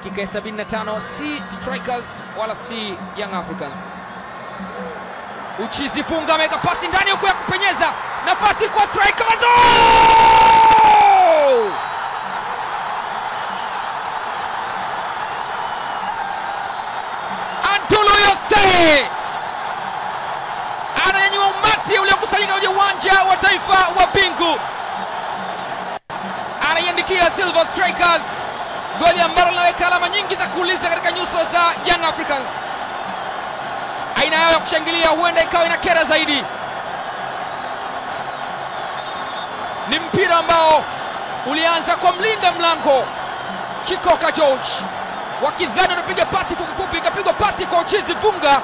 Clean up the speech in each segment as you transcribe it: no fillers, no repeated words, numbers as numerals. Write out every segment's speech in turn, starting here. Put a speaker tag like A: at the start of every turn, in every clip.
A: Dakika 75, si Strikers wala si Young Africans. Uchizi Funga ameweka pasi ndani huko ya kupenyeza, nafasi kwa Strikers. Antulu Yose ananyanyua umati uliokusanyika kwenye uwanja wa taifa wa Bingu, anaiandikia Silver Strikers goli ambalo linaweka alama nyingi za kuuliza katika nyuso za Young Africans. Aina yao ya kushangilia huenda ikawa inakera zaidi. Ni mpira ambao ulianza kwa mlinda mlango Chikoka George, wakidhani anapiga pasi fupi, ikapigwa pasi kwa Uchizi Funga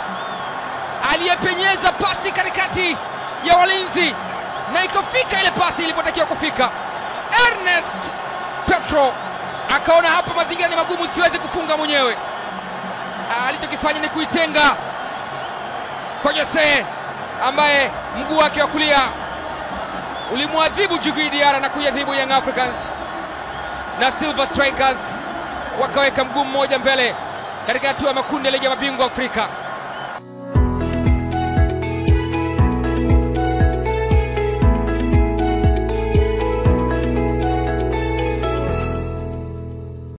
A: aliyepenyeza pasi katikati ya walinzi na ikafika ile pasi ilipotakiwa kufika. Ernest Petro akaona hapa mazingira ni magumu, siwezi kufunga mwenyewe. Alichokifanya ni kuitenga kwa Jose ambaye mguu wake wa kulia ulimwadhibu Djigui Diarra na kuiadhibu Young Africans, na Silver Strikers wakaweka mguu mmoja mbele katika hatua ya makundi ya ligi ya mabingwa Afrika.